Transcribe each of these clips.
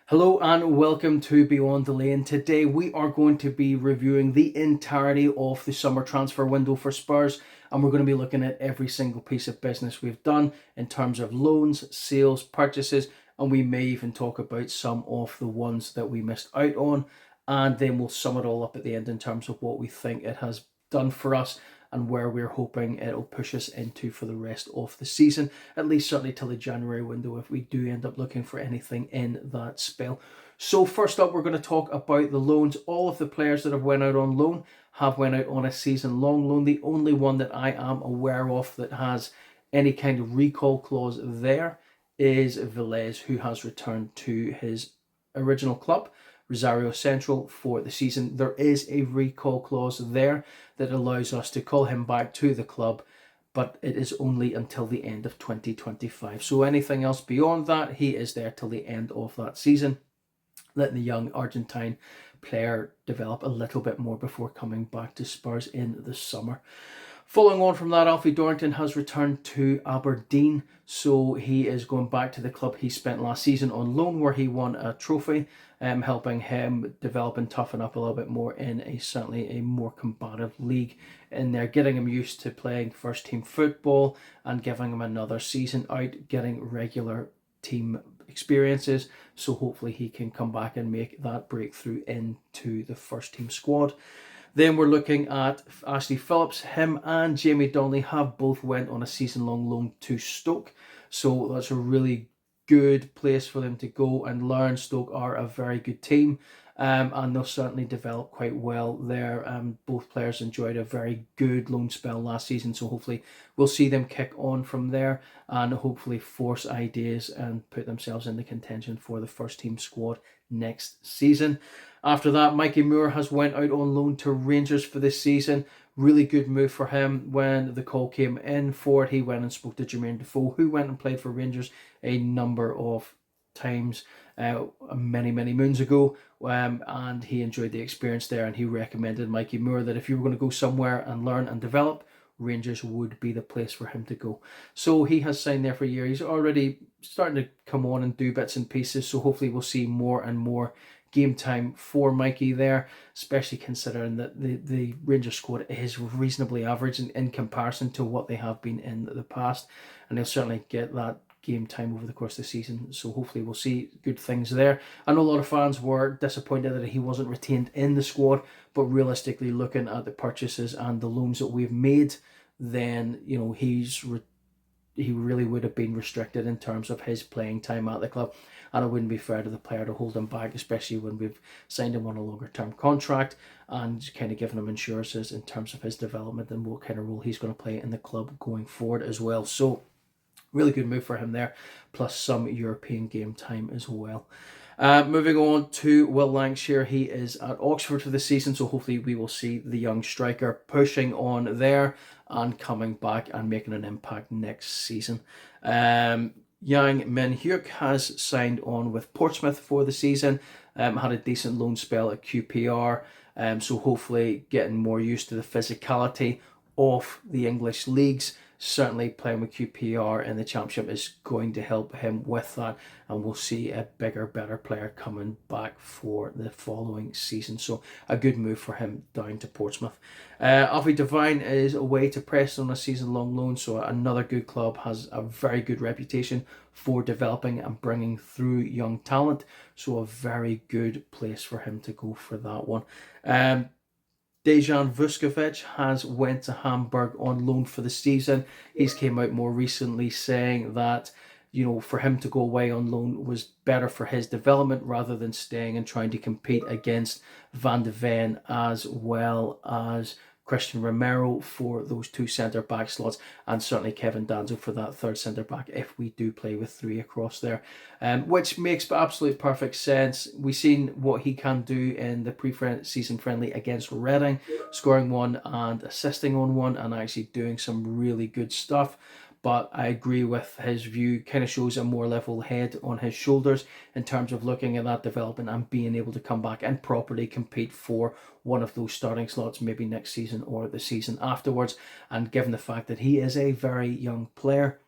Hello and welcome to Beyond the Lane. Today we are going to be reviewing the entirety of the summer transfer window for Spurs, and we're going to be looking at every single piece of business we've done in terms of loans, sales, purchases, and we may even talk about some of the ones that we missed out on, and then we'll sum it all up at the end in terms of what we think it has done for us and where we're hoping it'll push us into for the rest of the season, at least certainly till the January window if we do end up looking for anything in that spell. So first up, we're going to talk about the loans. All of the players that have went out on loan have went out on a season-long loan. The only one that I am aware of that has any kind of recall clause there is Velez, who has returned to his original club, Rosario Central, for the season. There is a recall clause there that allows us to call him back to the club, but it is only until the end of 2025. So anything else beyond that, he is there till the end of that season, letting the young Argentine player develop a little bit more before coming back to Spurs in the summer. Following on from that, Alfie Dorrington has returned to Aberdeen, so he is going back to the club he spent last season on loan, where he won a trophy, helping him develop and toughen up a little bit more in certainly a more combative league. And they're getting him used to playing first team football and giving him another season out, getting regular team experiences, so hopefully he can come back and make that breakthrough into the first team squad. Then we're looking at Ashley Phillips. Him and Jamie Donnelly have both went on a season-long loan to Stoke. So that's a really good place for them to go and learn. Stoke are a very good team, and they'll certainly develop quite well there. Both players enjoyed a very good loan spell last season, so hopefully we'll see them kick on from there and hopefully force ideas and put themselves in the contention for the first team squad next season. After that, Mikey Moore has went out on loan to Rangers for this season. Really good move for him. When the call came in for it, he went and spoke to Jermaine Defoe, who went and played for Rangers a number of times many moons ago, and he enjoyed the experience there, and he recommended Mikey Moore that if you were going to go somewhere and learn and develop, Rangers would be the place for him to go. So he has signed there for a year. He's already starting to come on and do bits and pieces, so hopefully we'll see more and more game time for Mikey there, especially considering that the Rangers squad is reasonably average in comparison to what they have been in the past, and he'll certainly get that game time over the course of the season, so hopefully we'll see good things there. I know a lot of fans were disappointed that he wasn't retained in the squad, but realistically, looking at the purchases and the loans that we've made, then he really would have been restricted in terms of his playing time at the club, and it wouldn't be fair to the player to hold him back, especially when we've signed him on a longer term contract and kind of given him assurances in terms of his development and what kind of role he's going to play in the club going forward as well. So really good move for him there, plus some European game time as well. Moving on to Will Lancashire, he is at Oxford for the season, so hopefully we will see the young striker pushing on there and coming back and making an impact next season. Yang Min Hyuk has signed on with Portsmouth for the season, had a decent loan spell at QPR, so hopefully getting more used to the physicality of the English leagues. Certainly playing with QPR in the Championship is going to help him with that, and we'll see a bigger, better player coming back for the following season. So a good move for him down to Portsmouth. Alfie Devine is away to Preston on a season-long loan, so another good club, has a very good reputation for developing and bringing through young talent, so a very good place for him to go for that one. Dejan Vuskovic has went to Hamburg on loan for the season. He's came out more recently saying that, for him to go away on loan was better for his development rather than staying and trying to compete against Van de Ven as well as Christian Romero for those two centre-back slots, and certainly Kevin Danzo for that third centre-back if we do play with three across there, which makes absolute perfect sense. We've seen what he can do in the pre-season friendly against Reading, scoring one and assisting on one and actually doing some really good stuff. But I agree with his view, kind of shows a more level head on his shoulders in terms of looking at that development and being able to come back and properly compete for one of those starting slots, maybe next season or the season afterwards. And given the fact that he is a very young player,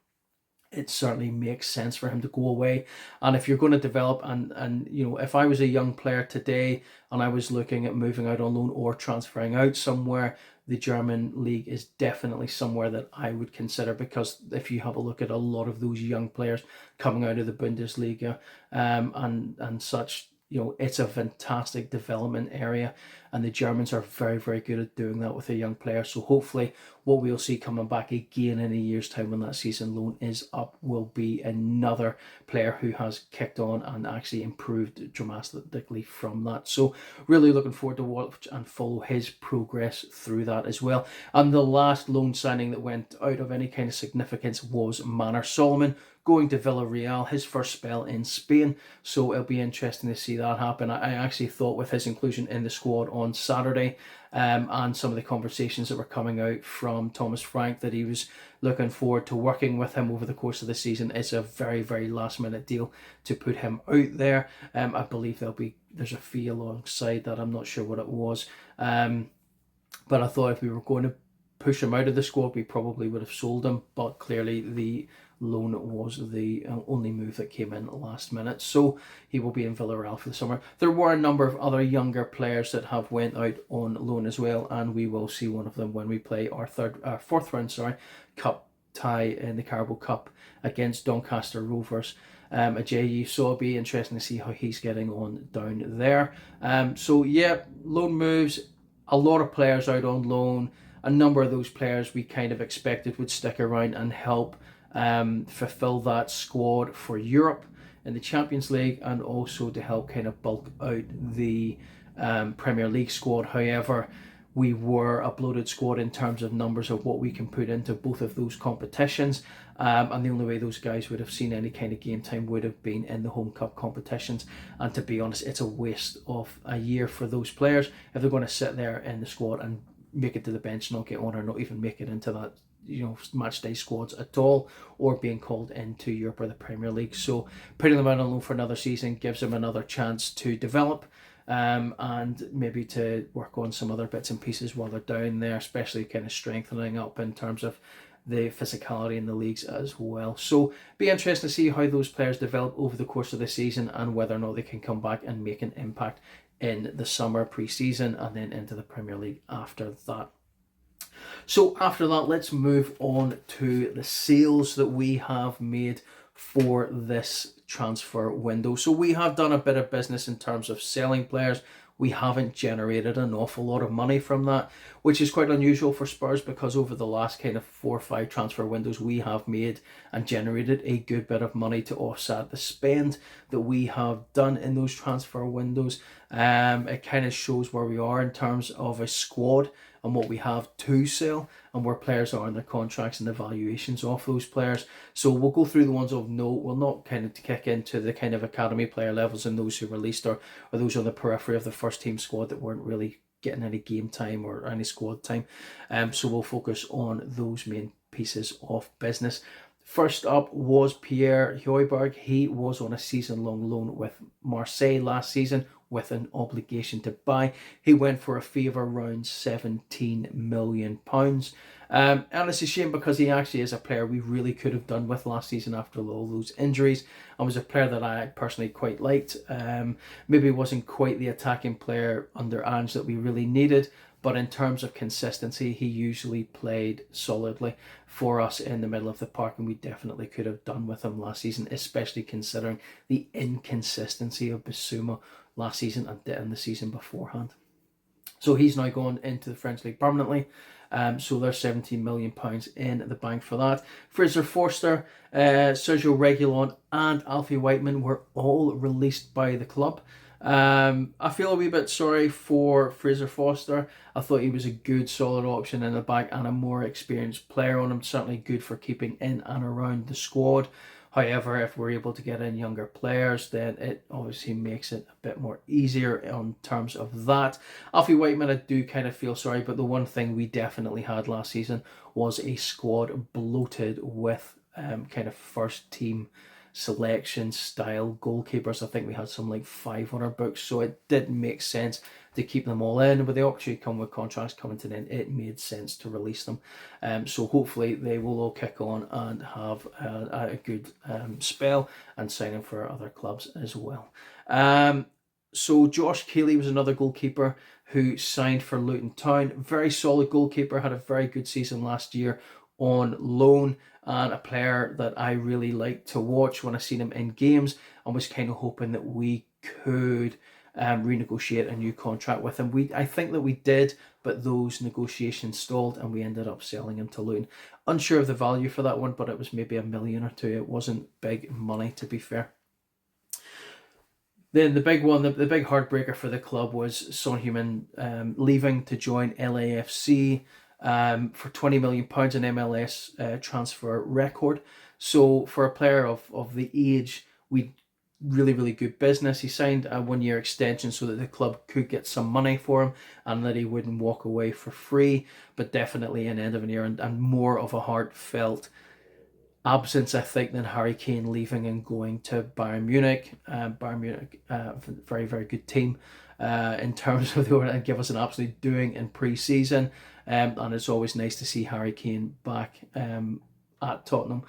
it certainly makes sense for him to go away. And if you're going to develop, and if I was a young player today and I was looking at moving out on loan or transferring out somewhere, the German league is definitely somewhere that I would consider, because if you have a look at a lot of those young players coming out of the Bundesliga, and such, it's a fantastic development area, and the Germans are very, very good at doing that with a young player. So hopefully what we'll see coming back again in a year's time when that season loan is up will be another player who has kicked on and actually improved dramatically from that. So really looking forward to watch and follow his progress through that as well. And the last loan signing that went out of any kind of significance was Manor Solomon, going to Villarreal, his first spell in Spain. So it'll be interesting to see that happen. I actually thought with his inclusion in the squad on Saturday, and some of the conversations that were coming out from Thomas Frank, that he was looking forward to working with him over the course of the season. It's a very, very last minute deal to put him out there. I believe there's a fee alongside that. I'm not sure what it was. But I thought if we were going to push him out of the squad, we probably would have sold him. But clearly the loan was the only move that came in last minute. So he will be in Villarreal for the summer. There were a number of other younger players that have went out on loan as well, and we will see one of them when we play our fourth round cup tie in the Carabao Cup against Doncaster Rovers. Ajayi, so it'll be interesting to see how he's getting on down there. So yeah, loan moves, a lot of players out on loan. A number of those players we kind of expected would stick around and help fulfill that squad for Europe in the Champions League, and also to help kind of bulk out the Premier League squad. However, we were a bloated squad in terms of numbers of what we can put into both of those competitions, and the only way those guys would have seen any kind of game time would have been in the home cup competitions. And to be honest, it's a waste of a year for those players if they're going to sit there in the squad and make it to the bench, not get on, or not even make it into that match day squads at all, or being called into Europe or the Premier League. So putting them out on loan for another season gives them another chance to develop, and maybe to work on some other bits and pieces while they're down there, especially kind of strengthening up in terms of the physicality in the leagues as well. So be interesting to see how those players develop over the course of the season, and whether or not they can come back and make an impact in the summer pre-season and then into the Premier League after that. So after that, let's move on to the sales that we have made for this transfer window. So we have done a bit of business in terms of selling players. We haven't generated an awful lot of money from that, which is quite unusual for Spurs, because over the last kind of 4 or 5 transfer windows, we have made and generated a good bit of money to offset the spend that we have done in those transfer windows. It kind of shows where we are in terms of a squad and what we have to sell, and where players are in their contracts and the valuations of those players. So we'll go through the ones of note. We'll not kind of kick into the kind of academy player levels and those who released, or those on the periphery of the first team squad that weren't really getting any game time or any squad time. So we'll focus on those main pieces of business. First up was Pierre Højbjerg. He was on a season-long loan with Marseille last season with an obligation to buy. He went for a fee of around £17 million. And it's a shame, because he actually is a player we really could have done with last season after all those injuries, and was a player that I personally quite liked. Maybe wasn't quite the attacking player under Ange that we really needed, but in terms of consistency, he usually played solidly for us in the middle of the park, and we definitely could have done with him last season, especially considering the inconsistency of Bissouma last season and in the season beforehand. So he's now gone into the French League permanently. So there's £17 million in the bank for that. Fraser Forster, Sergio Reguilon and Alfie Whiteman were all released by the club. I feel a wee bit sorry for Fraser Forster. I thought he was a good solid option in the back and a more experienced player on him. Certainly good for keeping in and around the squad. However, if we're able to get in younger players, then it obviously makes it a bit more easier in terms of that. Alfie Whiteman, I do kind of feel sorry, but the one thing we definitely had last season was a squad bloated with kind of first team selection style goalkeepers. I think we had some like 5 on our books, so it did make sense to keep them all in. With the opportunity come with contracts coming to an end, it made sense to release them. So hopefully they will all kick on and have a good spell and signing for other clubs as well. So Josh Keeley was another goalkeeper who signed for Luton Town. Very solid goalkeeper, had a very good season last year on loan, and a player that I really liked to watch when I seen him in games, and was kind of hoping that we could renegotiate a new contract with him. I think that we did, but those negotiations stalled and we ended up selling him to Luton. Unsure of the value for that one, but it was maybe $1 million or $2 million. It wasn't big money, to be fair. Then the big one, the big heartbreaker for the club was Son Heung-min leaving to join LAFC for £20 million, an MLS transfer record. So for a player of the age, we really good business. He signed a 1-year extension so that the club could get some money for him and that he wouldn't walk away for free, but definitely an end of an era and more of a heartfelt absence, I think, than Harry Kane leaving and going to Bayern Munich. Bayern Munich, very good team in terms of and give us an absolute doing in pre-season. And it's always nice to see Harry Kane back at Tottenham,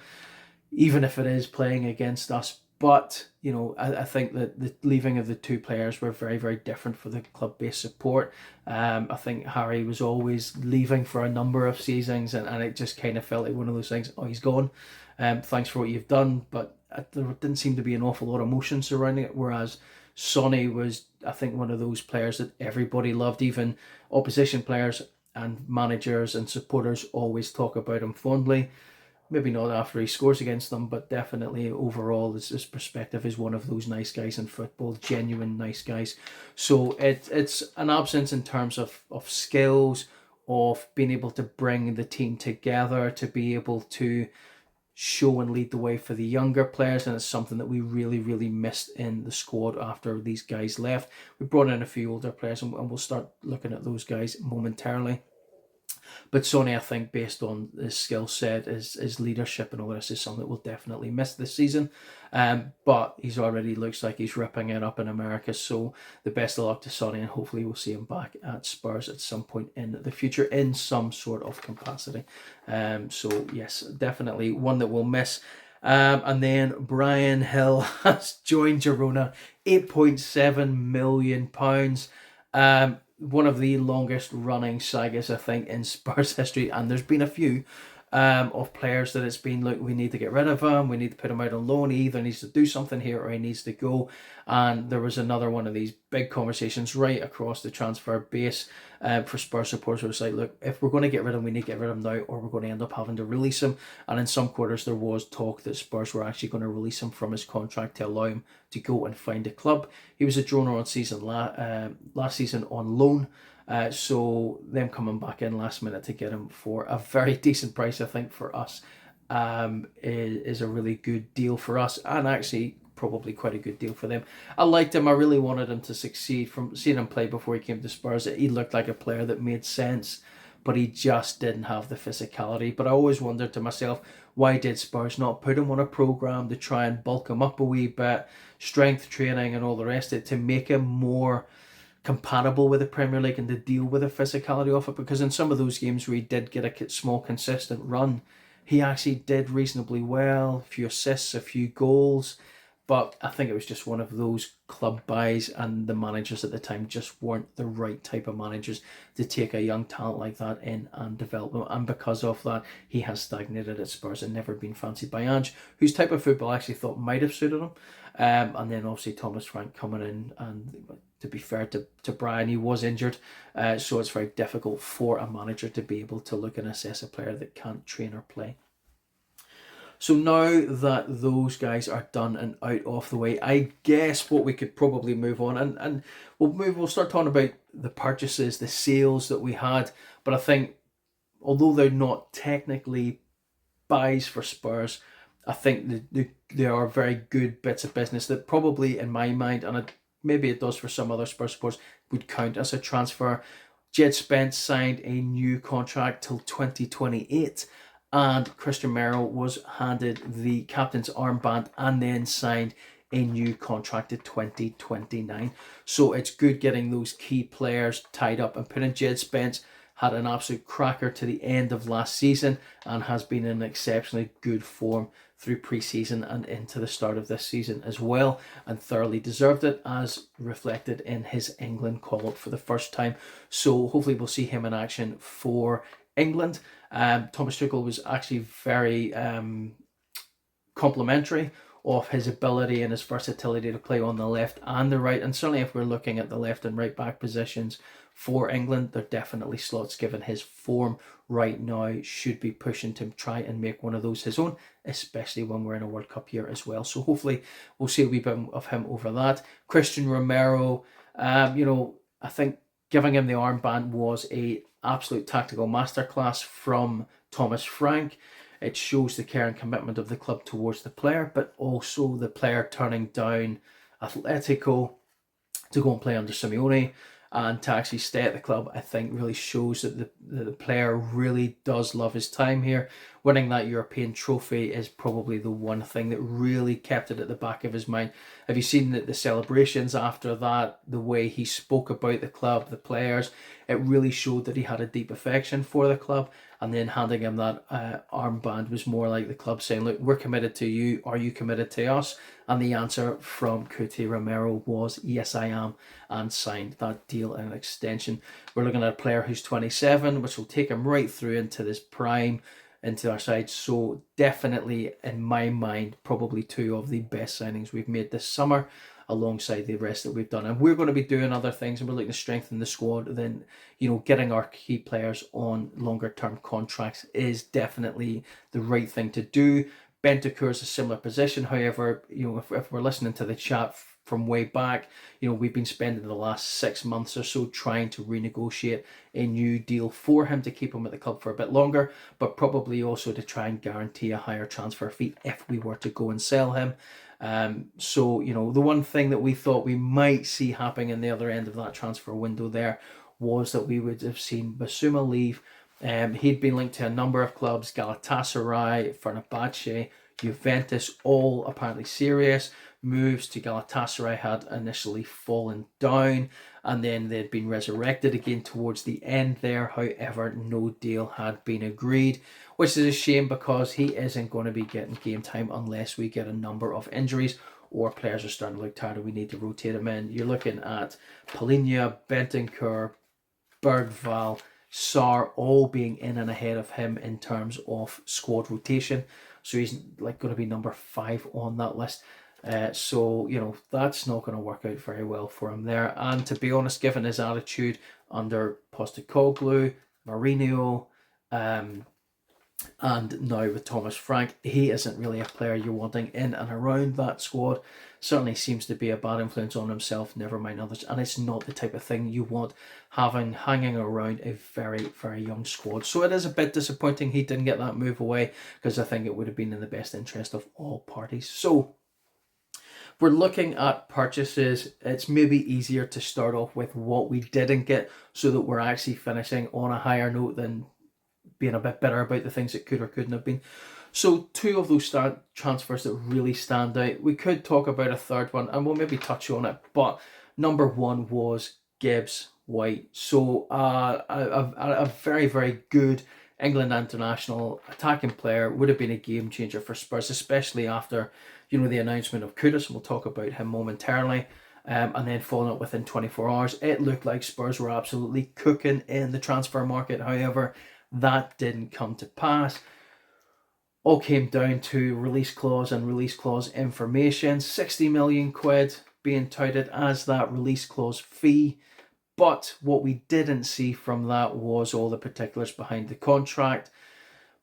even if it is playing against us. But, you know, I think that the leaving of the two players were very different for the club-based support. I think Harry was always leaving for a number of seasons, and it just kind of felt like one of those things, oh, he's gone. Thanks for what you've done. But there didn't seem to be an awful lot of emotion surrounding it, whereas Sonny was, I think, one of those players that everybody loved. Even opposition players and managers and supporters always talk about him fondly. Maybe not after he scores against them, but definitely overall, his perspective is one of those nice guys in football, genuine nice guys. So it's an absence in terms of skills, of being able to bring the team together, to be able to show and lead the way for the younger players, and it's something that we really missed in the squad after these guys left. We brought in a few older players, and we'll start looking at those guys momentarily. But Sonny, I think, based on his skill set, his leadership and all this, is something that we'll definitely miss this season. But he's already looks like he's ripping it up in America. So the best of luck to Sonny, and hopefully we'll see him back at Spurs at some point in the future in some sort of capacity. So yes, definitely one that we'll miss. And then Brian Hill has joined Girona, £8.7 million. One of the longest running sagas, I think, in Spurs history, and there's been a few of players that it's been, look, we need to get rid of him, we need to put him out on loan, he either needs to do something here or he needs to go. And there was another one of these big conversations right across the transfer base for Spurs supporters. It was like, look, if we're going to get rid of him, we need to get rid of him now, or we're going to end up having to release him. And in some quarters there was talk that Spurs were actually going to release him from his contract to allow him to go and find a club. He was a Girona on season last season on loan. So them coming back in last minute to get him for a very decent price, I think, for us, is a really good deal for us, and actually probably quite a good deal for them. I liked him. I really wanted him to succeed. From seeing him play before he came to Spurs, he looked like a player that made sense, but he just didn't have the physicality. But I always wondered to myself, why did Spurs not put him on a programme to try and bulk him up a wee bit, strength training and all the rest of it, to make him more compatible with the Premier League and to deal with the physicality of it? Because in some of those games where he did get a small consistent run, he actually did reasonably well, a few assists, a few goals. But I think it was just one of those club buys, and the managers at the time just weren't the right type of managers to take a young talent like that in and develop them. And because of that, he has stagnated at Spurs and never been fancied by Ange, whose type of football I actually thought might have suited him. And then obviously Thomas Frank coming in, and to be fair to Brian, he was injured. So it's very difficult for a manager to be able to look and assess a player that can't train or play. So now that those guys are done and out of the way, I guess what we could probably move on, and we'll start talking about the purchases, the sales that we had. But I think, although they're not technically buys for Spurs, I think they are very good bits of business that probably, in my mind, and maybe it does for some other Spurs supporters, would count as a transfer. Jed Spence signed a new contract till 2028. and Christian Romero was handed the captain's armband and then signed a new contract to 2029. So it's good getting those key players tied up and put in. Jed Spence had an absolute cracker to the end of last season and has been in exceptionally good form through pre-season and into the start of this season as well, and thoroughly deserved it, as reflected in his England call-up for the first time. So hopefully we'll see him in action for England. Thomas Tuchel was actually very complimentary of his ability and his versatility to play on the left and the right. And certainly if we're looking at the left and right back positions for England, they're definitely slots given his form right now should be pushing to try and make one of those his own, especially when we're in a World Cup year as well. So hopefully we'll see a wee bit of him over that. Christian Romero, I think giving him the armband was a absolute tactical masterclass from Thomas Frank. It shows the care and commitment of the club towards the player, but also the player turning down Atletico to go and play under Simeone and to actually stay at the club, I think really shows that the player really does love his time here. Winning that European trophy is probably the one thing that really kept it at the back of his mind. Have you seen the celebrations after that, the way he spoke about the club, the players? It really showed that he had a deep affection for the club, and then handing him that armband was more like the club saying, look, we're committed to you, are you committed to us? And the answer from Cuti Romero was, yes, I am, and signed that deal and an extension. We're looking at a player who's 27, which will take him right through into this prime, into our side. So definitely, in my mind, probably two of the best signings we've made this summer, alongside the rest that we've done. And we're going to be doing other things, and we're looking to strengthen the squad. Then, getting our key players on longer term contracts is definitely the right thing to do. Bentancur is a similar position. However, if we're listening to the chat from way back, we've been spending the last 6 months or so trying to renegotiate a new deal for him to keep him at the club for a bit longer, but probably also to try and guarantee a higher transfer fee if we were to go and sell him. So the one thing that we thought we might see happening in the other end of that transfer window there was that we would have seen Basuma leave. He'd been linked to a number of clubs: Galatasaray, Fenerbahce, Juventus, all apparently serious. Moves to Galatasaray had initially fallen down, and then they'd been resurrected again towards the end there. However, no deal had been agreed, which is a shame because he isn't going to be getting game time unless we get a number of injuries or players are starting to look tired and we need to rotate him in. You're looking at Palhinha, Bentancur, Bergval, Sarr all being in and ahead of him in terms of squad rotation. So he's going to be number 5 on that list. So that's not going to work out very well for him there. And to be honest, given his attitude under Postecoglou, Mourinho, and now with Thomas Frank, he isn't really a player you're wanting in and around that squad. Certainly seems to be a bad influence on himself, never mind others, and it's not the type of thing you want hanging around a very, very young squad. So it is a bit disappointing he didn't get that move away, because I think it would have been in the best interest of all parties. So we're looking at purchases. It's maybe easier to start off with what we didn't get, so that we're actually finishing on a higher note than being a bit better about the things that could or couldn't have been. So 2 of those transfers that really stand out. We could talk about a third one, and we'll maybe touch on it. But number 1 was Gibbs White. So a very, very good England international attacking player, would have been a game changer for Spurs, especially after the announcement of Kudus, and we'll talk about him momentarily. And then following up within 24 hours, it looked like Spurs were absolutely cooking in the transfer market. However, that didn't come to pass. All came down to release clause and release clause information. 60 million quid being touted as that release clause fee. But what we didn't see from that was all the particulars behind the contract.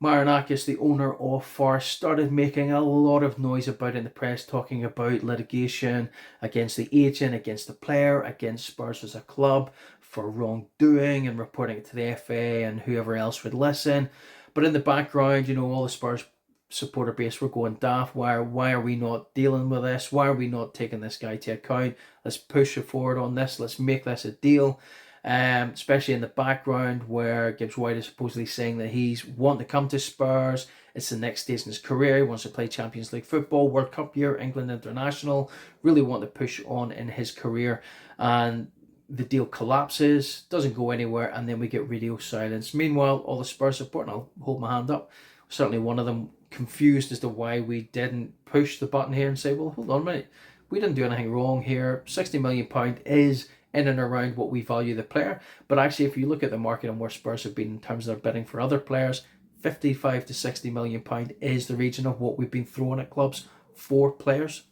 Marinakis, the owner of Forest, started making a lot of noise about it in the press, talking about litigation against the agent, against the player, against Spurs as a club for wrongdoing, and reporting it to the FA and whoever else would listen. But in the background, all the Spurs supporter base were going daft. Why are we not dealing with this? Why are we not taking this guy to account? Let's push it forward on this. Let's make this a deal. especially in the background where Gibbs White is supposedly saying that he's wanting to come to Spurs. It's the next stage in his career. He wants to play Champions League football, World Cup year, England international, really want to push on in his career. And the deal collapses, doesn't go anywhere, and then we get radio silence. Meanwhile, all the Spurs support, and I'll hold my hand up, certainly one of them, confused as to why we didn't push the button here and say, well, hold on a minute, we didn't do anything wrong here. £60 million is in and around what we value the player. But actually, if you look at the market and where Spurs have been in terms of their bidding for other players, £55 to £60 million is the region of what we've been throwing at clubs for players.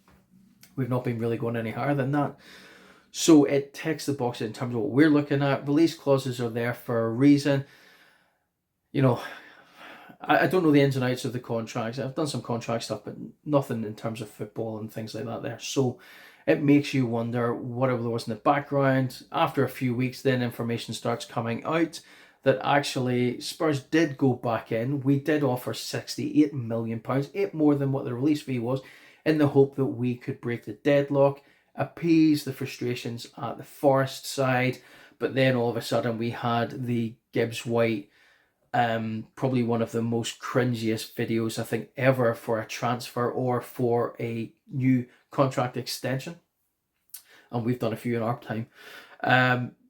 We've not been really going any higher than that. So it ticks the box in terms of what we're looking at. Release clauses are there for a reason. You know, I don't know the ins and outs of the contracts. I've done some contract stuff, but nothing in terms of football and things like that there. So it makes you wonder whatever there was in the background. After a few weeks, then information starts coming out that actually Spurs did go back in. We did offer £68 million, 8 more than what the release fee was, in the hope that we could break the deadlock, appease the frustrations at the Forest side. But then all of a sudden we had the Gibbs White, probably one of the most cringiest videos I think ever for a transfer or for a new contract extension. And we've done a few in our time.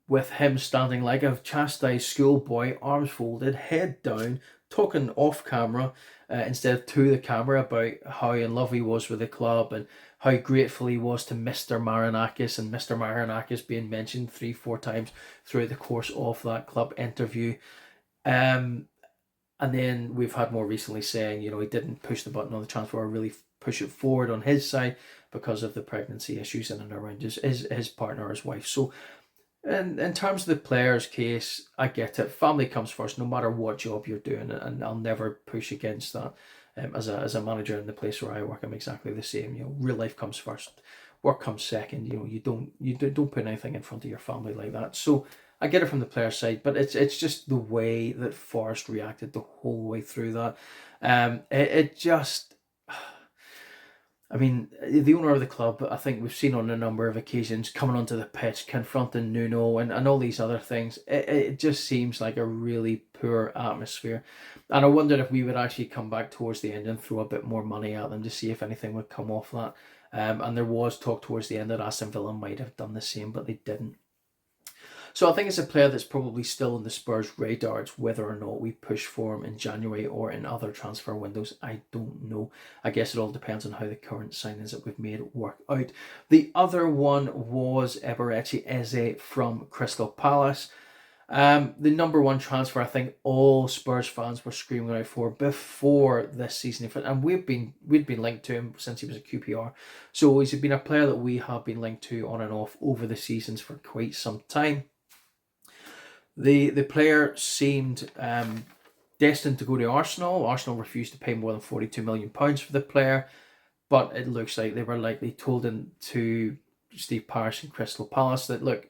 With him standing like a chastised schoolboy, arms folded, head down, talking off camera instead of to the camera about how in love he was with the club and how grateful he was to Mr. Marinakis, and Mr. Marinakis being mentioned 3-4 times throughout the course of that club interview. And then we've had more recently saying, you know, he didn't push the button on the transfer or really push it forward on his side because of the pregnancy issues in and around his partner or his wife. So in terms of the player's case, I get it. Family comes first, no matter what job you're doing, and I'll never push against that. As a manager in the place where I work, I'm exactly the same. You know, real life comes first, work comes second. You know, you don't put anything in front of your family like that. So I get it from the player side, but it's just the way that Forrest reacted the whole way through that. It just, I mean, the owner of the club, I think we've seen on a number of occasions coming onto the pitch, confronting Nuno and all these other things. It just seems like a really poor atmosphere. And I wondered if we would actually come back towards the end and throw a bit more money at them to see if anything would come off that. And there was talk towards the end that Aston Villa might have done the same, but they didn't. So I think it's a player that's probably still on the Spurs' radar. It's whether or not we push for him in January or in other transfer windows. I don't know. I guess it all depends on how the current signings that we've made work out. The other one was Eberechi Eze from Crystal Palace. The number one transfer I think all Spurs fans were screaming out for before this season, and we'd been linked to him since he was a QPR. So he's been a player that we have been linked to on and off over the seasons for quite some time. The player seemed destined to go to Arsenal. Arsenal refused to pay more than £42 million for the player, but it looks like they were likely told to Steve Parish and Crystal Palace that, look,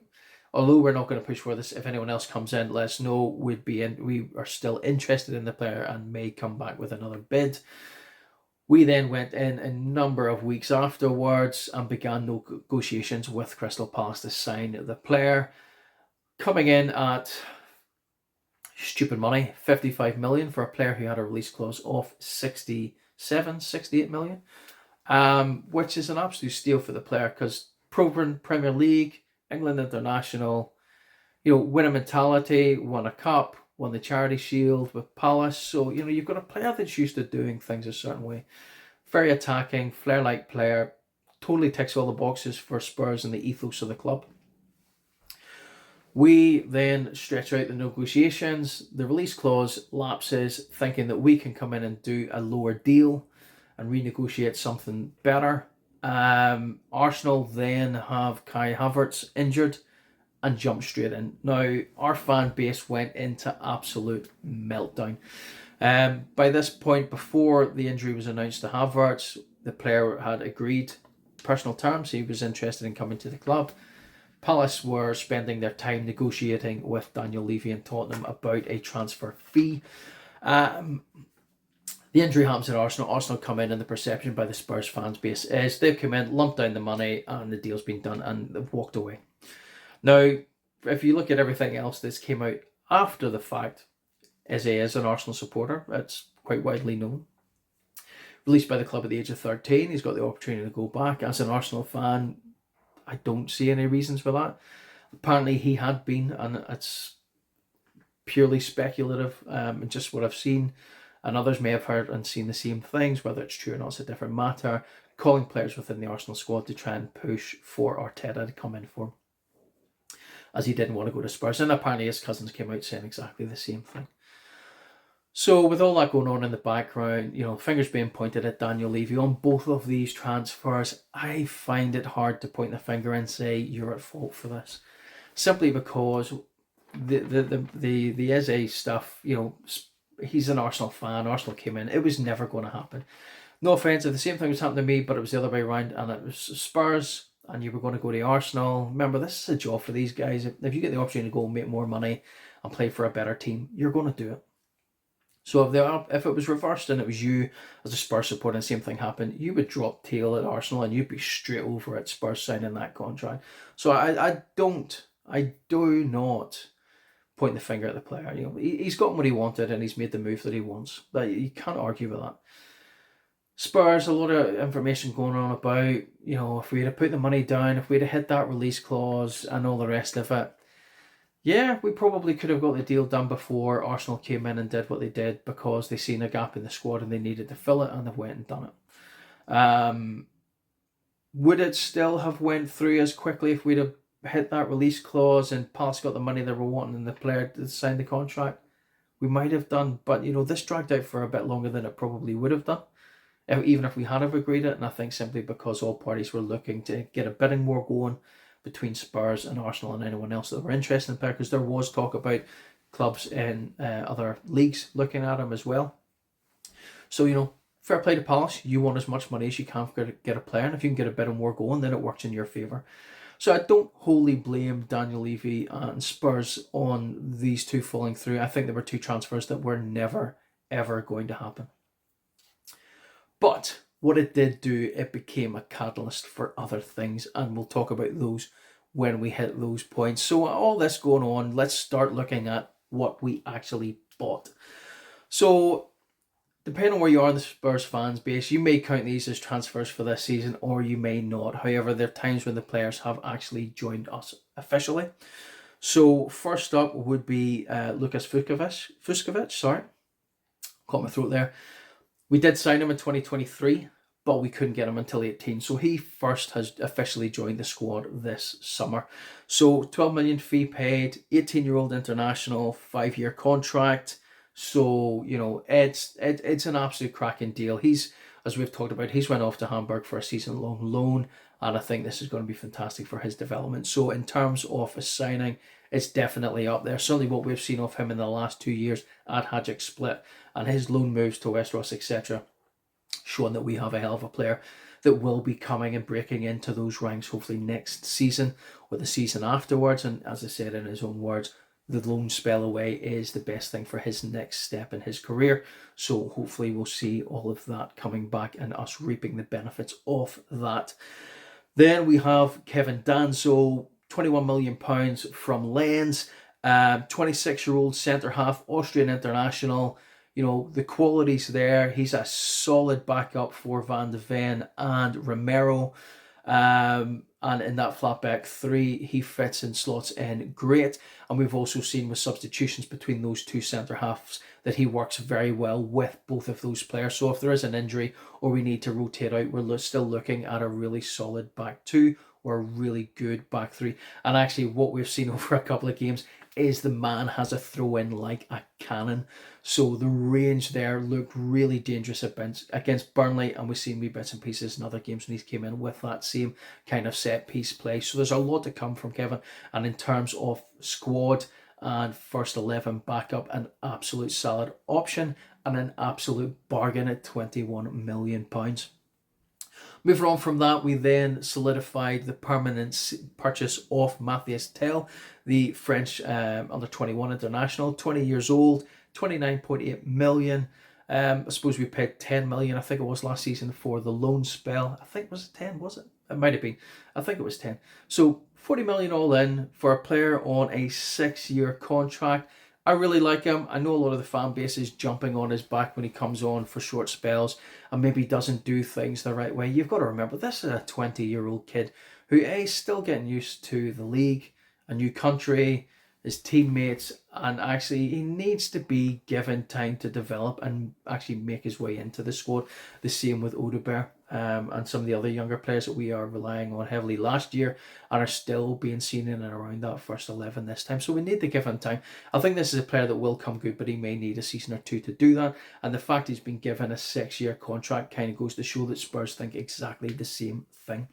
although we're not going to push for this, if anyone else comes in, let us know. We are still interested in the player and may come back with another bid. We then went in a number of weeks afterwards and began negotiations with Crystal Palace to sign the player, coming in at stupid money, 55 million for a player who had a release clause of 68 million, which is an absolute steal for the player because proven Premier League, England international, you know, winner mentality, won a cup, won the Charity Shield with Palace. So, you know, you've got a player that's used to doing things a certain way. Very attacking, flair-like player, totally ticks all the boxes for Spurs and the ethos of the club. We then stretch out the negotiations. The release clause lapses, thinking that we can come in and do a lower deal and renegotiate something better. Arsenal then have Kai Havertz injured and jump straight in. Now, our fan base went into absolute meltdown. By this point, before the injury was announced to Havertz, the player had agreed personal terms. He was interested in coming to the club. Palace were spending their time negotiating with Daniel Levy and Tottenham about a transfer fee. The injury happens at Arsenal. Arsenal come in, and the perception by the Spurs fans base is they've come in, lumped down the money, and the deal's been done, and they've walked away. Now, if you look at everything else that's came out after the fact, Eze is an Arsenal supporter. It's quite widely known. Released by the club at the age of 13, he's got the opportunity to go back. As an Arsenal fan, I don't see any reasons for that. Apparently he had been, and it's purely speculative, and just what I've seen, and others may have heard and seen the same things. Whether it's true or not is a different matter. Calling players within the Arsenal squad to try and push for Arteta to come in for him, as he didn't want to go to Spurs. And apparently his cousins came out saying exactly the same thing. So with all that going on in the background, fingers being pointed at Daniel Levy on both of these transfers, I find it hard to point the finger and say you're at fault for this, simply because the Eze stuff, he's an Arsenal fan. Arsenal came in. It was never going to happen. No offence if the same thing was happening to me, but it was the other way around, and it was Spurs, and you were going to go to Arsenal. Remember, this is a job for these guys. If you get the opportunity to go and make more money and play for a better team, you're going to do it. So if it was reversed and it was you as a Spurs supporter and the same thing happened, you would drop tail at Arsenal and you'd be straight over at Spurs signing that contract. So I do not point the finger at the player. He's got what he wanted and he's made the move that he wants. You can't argue with that. Spurs, a lot of information going on about, if we had put the money down, if we'd have hit that release clause and all the rest of it, yeah, we probably could have got the deal done before Arsenal came in and did what they did, because they seen a gap in the squad and they needed to fill it, and they went and done it. Would it still have went through as quickly if we'd have hit that release clause and Palace got the money they were wanting and the player to sign the contract? We might have done, but this dragged out for a bit longer than it probably would have done, even if we had have agreed it. And I think simply because all parties were looking to get a bidding war going between Spurs and Arsenal and anyone else that were interested in the player, because there was talk about clubs in other leagues looking at him as well. So, fair play to Palace. You want as much money as you can to get a player, and if you can get a bidding war going, then it works in your favour. So I don't wholly blame Daniel Levy and Spurs on these two falling through. I think there were two transfers that were never, ever going to happen. But what it did do, it became a catalyst for other things, and we'll talk about those when we hit those points. So all this going on, let's start looking at what we actually bought. So depending on where you are in the Spurs fans base, you may count these as transfers for this season or you may not. However, there are times when the players have actually joined us officially. So first up would be Lukas Fuskovic, caught my throat there. We did sign him in 2023, but we couldn't get him until 18. So he first has officially joined the squad this summer. So 12 million fee paid, 18-year-old international, 5-year contract. So, it's an absolute cracking deal. He's, as we've talked about, he's went off to Hamburg for a season-long loan, and I think this is going to be fantastic for his development. So in terms of a signing, it's definitely up there. Certainly what we've seen of him in the last 2 years at Hajduk Split and his loan moves to Westeros, etc., showing that we have a hell of a player that will be coming and breaking into those ranks hopefully next season or the season afterwards. And as I said in his own words, the loan spell away is the best thing for his next step in his career. So hopefully we'll see all of that coming back and us reaping the benefits of that. Then we have Kevin Danso, £21 million from Lens, 26-year-old centre-half, Austrian international. The quality's there. He's a solid backup for Van de Ven and Romero. And in that flat-back three, he fits and slots in great. And we've also seen with substitutions between those two centre-halves that he works very well with both of those players. So if there is an injury or we need to rotate out, we're still looking at a really solid back two or a really good back three. And actually what we've seen over a couple of games is the man has a throw in like a cannon. So the range there looked really dangerous against Burnley, and we've seen wee bits and pieces in other games when he's came in with that same kind of set piece play. So there's a lot to come from Kevin, and in terms of squad and first 11 backup, an absolute solid option and an absolute bargain at £21 million. Moving on from that, we then solidified the permanent purchase of Matthias Tel, the French under-21 international, 20 years old, 29.8 million. I suppose we paid 10 million, I think it was last season, for the loan spell. I think, was it 10, was it? It might have been. I think it was 10. So 40 million all in for a player on a 6-year contract. I really like him. I know a lot of the fan base is jumping on his back when he comes on for short spells and maybe doesn't do things the right way. You've got to remember, this is a 20-year-old kid who is still getting used to the league, a new country, his teammates, and actually he needs to be given time to develop and actually make his way into the squad. The same with Odegaard and some of the other younger players that we are relying on heavily last year and are still being seen in and around that first 11 this time. So we need to give him time. I think this is a player that will come good, but he may need a season or two to do that. And the fact he's been given a 6-year contract kind of goes to show that Spurs think exactly the same thing.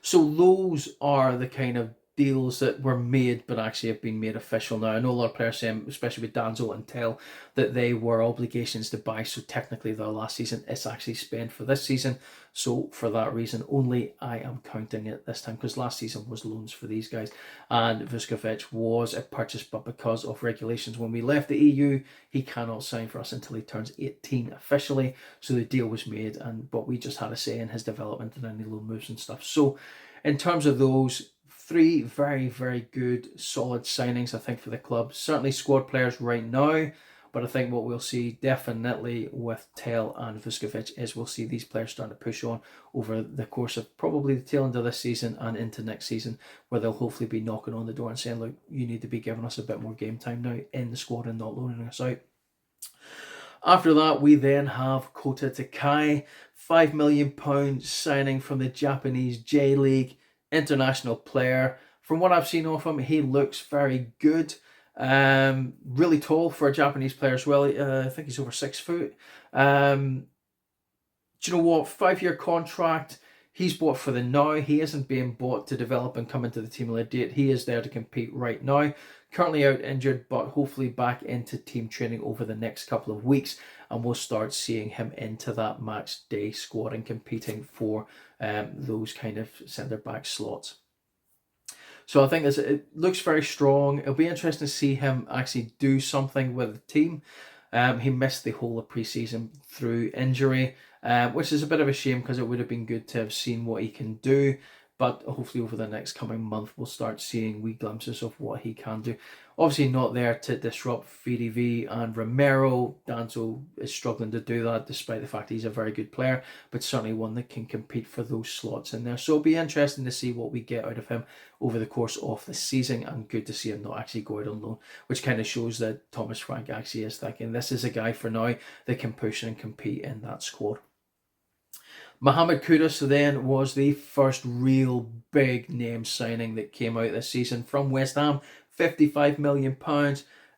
So those are the kind of deals that were made but actually have been made official now. I know a lot of players saying, especially with Danzo and Tell, that they were obligations to buy, so technically their last season is actually spent for this season. So for that reason only, I am counting it this time, because last season was loans for these guys and Vuskovic was a purchase, but because of regulations when we left the EU, he cannot sign for us until he turns 18 officially. So the deal was made, but we just had a say in his development and any loan moves and stuff. So in terms of those, 3 very, very good, solid signings, I think, for the club. Certainly squad players right now, but I think what we'll see definitely with Tell and Vuskovic is we'll see these players starting to push on over the course of probably the tail end of this season and into next season, where they'll hopefully be knocking on the door and saying, look, you need to be giving us a bit more game time now in the squad and not loaning us out. After that, we then have Kota Takai, £5 million signing from the Japanese J-League, international player. From what I've seen of him, he looks very good. Really tall for a Japanese player as well. I think he's over 6 foot. Do you know what? 5-year contract. He's bought for the now. He isn't being bought to develop and come into the team at a date. He is there to compete right now. Currently out injured, but hopefully back into team training over the next couple of weeks, and we'll start seeing him into that match day squad and competing for those kind of centre-back slots. So I think it looks very strong. It'll be interesting to see him actually do something with the team. He missed the whole of pre-season through injury, which is a bit of a shame, because it would have been good to have seen what he can do. But hopefully over the next coming month, we'll start seeing wee glimpses of what he can do. Obviously not there to disrupt VDV and Romero. Danzo is struggling to do that, despite the fact he's a very good player, but certainly one that can compete for those slots in there. So it'll be interesting to see what we get out of him over the course of the season, and good to see him not actually go out on loan, which kind of shows that Thomas Frank actually is thinking this is a guy for now that can push and compete in that squad. Mohamed Kudus then was the first real big name signing that came out this season from West Ham. £55 million,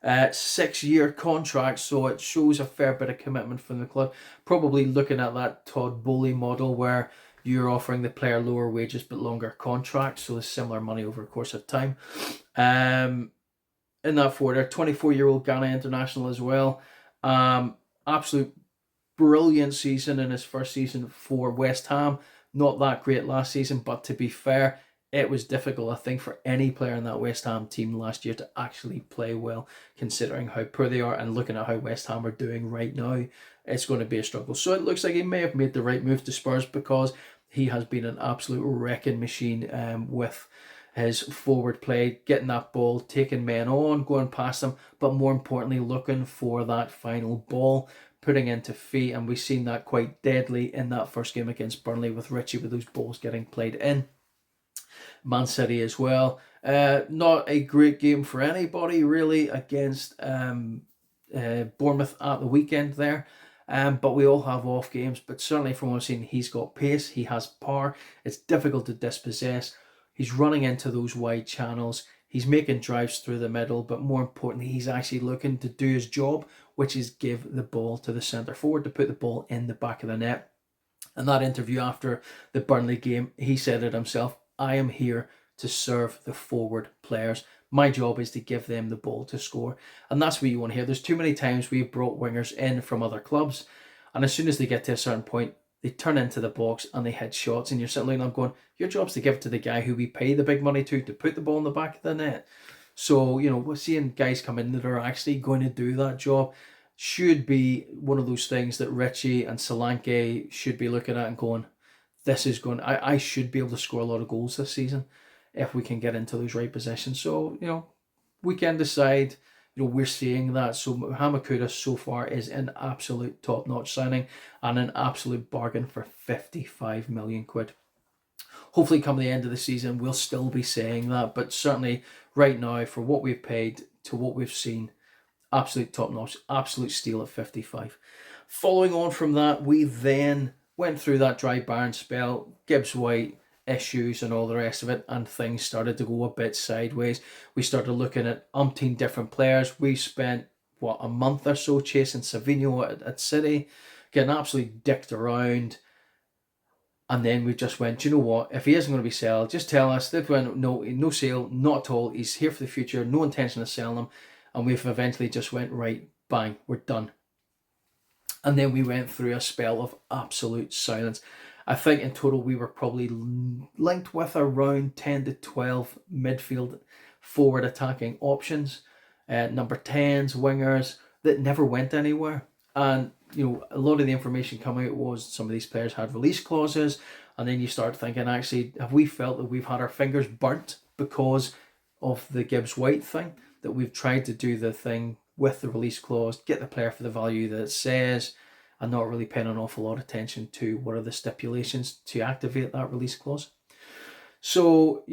6-year contract, so it shows a fair bit of commitment from the club. Probably looking at that Todd Bowley model where you're offering the player lower wages but longer contracts, so similar money over the course of time. In that forward, a 24-year-old Ghana international as well. Absolute brilliant season in his first season for West Ham. Not that great last season, but to be fair, it was difficult, I think, for any player in that West Ham team last year to actually play well, considering how poor they are and looking at how West Ham are doing right now. It's going to be a struggle. So it looks like he may have made the right move to Spurs, because he has been an absolute wrecking machine with his forward play, getting that ball, taking men on, going past them, but more importantly, looking for that final ball, putting into feet. And we've seen that quite deadly in that first game against Burnley with Richie, with those balls getting played in. Man City as well. Not a great game for anybody really against Bournemouth at the weekend there. But we all have off games. But certainly from what I've seen, he's got pace, he has power. It's difficult to dispossess. He's running into those wide channels. He's making drives through the middle, but more importantly, he's actually looking to do his job, which is give the ball to the centre forward, to put the ball in the back of the net. In that interview after the Burnley game, he said it himself, I am here to serve the forward players. My job is to give them the ball to score. And that's what you want to hear. There's too many times we've brought wingers in from other clubs, and as soon as they get to a certain point, they turn into the box and they hit shots, and you're sitting looking up going, your job's to give it to the guy who we pay the big money to put the ball in the back of the net. So, we're seeing guys come in that are actually going to do that job. Should be one of those things that Richie and Solanke should be looking at and going, this is going. I should be able to score a lot of goals this season if we can get into those right positions. So we can decide. We're seeing that. So Mohamed Kudus so far is an absolute top-notch signing and an absolute bargain for 55 million quid. Hopefully come the end of the season we'll still be saying that, but certainly right now for what we've paid to what we've seen, absolute top-notch, absolute steal at 55. Following on from that, we then went through that dry Bayern spell, Gibbs White issues and all the rest of it, and things started to go a bit sideways. We started looking at umpteen different players. We spent a month or so chasing Savinho at City, getting absolutely dicked around, and then we just went, you know what, if he isn't going to be sold, just tell us. They went, no sale, not at all, he's here for the future, no intention of selling him. And we've eventually just went, right, bang, we're done. And then we went through a spell of absolute silence. I think in total we were probably linked with around 10 to 12 midfield forward attacking options, number 10s, wingers, that never went anywhere. And a lot of the information coming out was some of these players had release clauses, and then you start thinking, actually, have we felt that we've had our fingers burnt because of the Gibbs White thing, that we've tried to do the thing with the release clause, get the player for the value that it says, and not really paying an awful lot of attention to what are the stipulations to activate that release clause. So,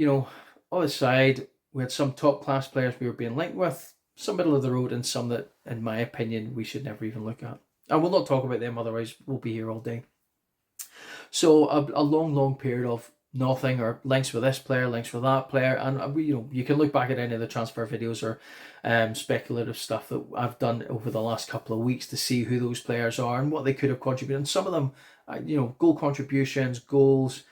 on the side, we had some top class players we were being linked with, some middle of the road, and some that, in my opinion, we should never even look at. And we'll not talk about them, otherwise we'll be here all day. So a long period of nothing, or links with this player, links with that player, and you can look back at any of the transfer videos or speculative stuff that I've done over the last couple of weeks to see who those players are and what they could have contributed. And some of them, goal contributions, goals,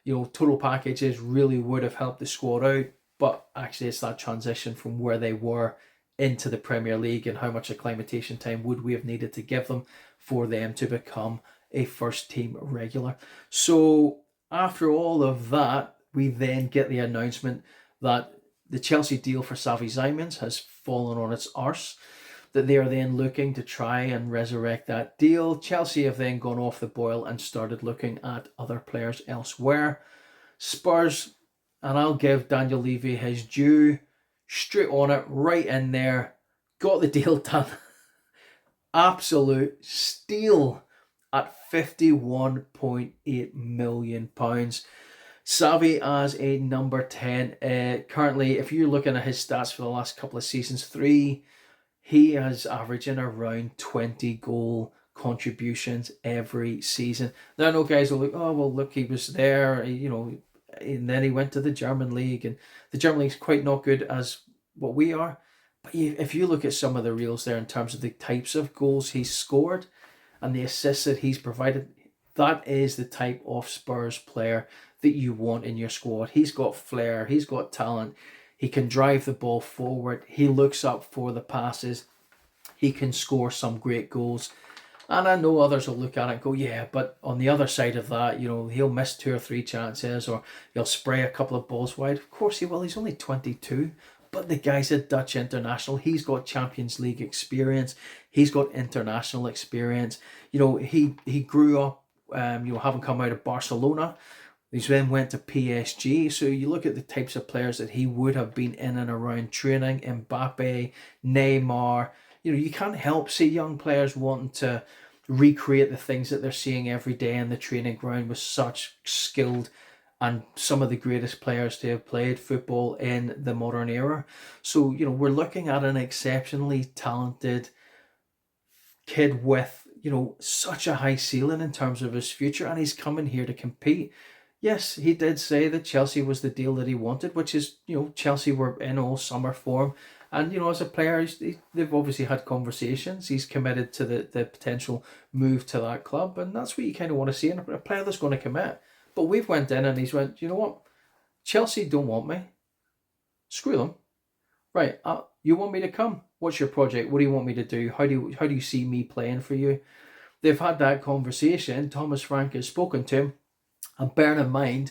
total packages really would have helped the squad out. But actually, it's that transition from where they were into the Premier League and how much acclimatation time would we have needed to give them for them to become a first team regular. So after all of that, we then get the announcement that the Chelsea deal for Xavi Simons has fallen on its arse, that they are then looking to try and resurrect that deal. Chelsea have then gone off the boil and started looking at other players elsewhere. Spurs, and I'll give Daniel Levy his due, straight on it, right in there, got the deal done. Absolute steal at £51.8 million. Xavi as a number 10. Currently, if you're looking at his stats for the last couple of seasons, he is averaging around 20 goal contributions every season. Now I know guys will look, oh well, look, he was there, and then he went to the German league, and the German league's quite not good as what we are. But if you look at some of the reels there in terms of the types of goals he's scored and the assists that he's provided, that is the type of Spurs player that you want in your squad. He's got flair, he's got talent, he can drive the ball forward, he looks up for the passes, he can score some great goals. And I know others will look at it and go, yeah, but on the other side of that, he'll miss 2 or 3 chances, or he'll spray a couple of balls wide. Of course he will, he's only 22. But the guy's a Dutch international. He's got Champions League experience. He's got international experience. He grew up, having come out of Barcelona. He then went to PSG. So you look at the types of players that he would have been in and around training. Mbappe, Neymar. You can't help see young players wanting to recreate the things that they're seeing every day in the training ground with such skilled and some of the greatest players to have played football in the modern era. So, we're looking at an exceptionally talented kid with, such a high ceiling in terms of his future, and he's coming here to compete. Yes, he did say that Chelsea was the deal that he wanted, which is, Chelsea were in all summer form. And, as a player, they've obviously had conversations. He's committed to the potential move to that club, and that's what you kind of want to see in a player that's going to commit. But we've went in and he's went, you know what? Chelsea don't want me. Screw them. Right, you want me to come? What's your project? What do you want me to do? How do you see me playing for you? They've had that conversation. Thomas Frank has spoken to him. And bearing in mind,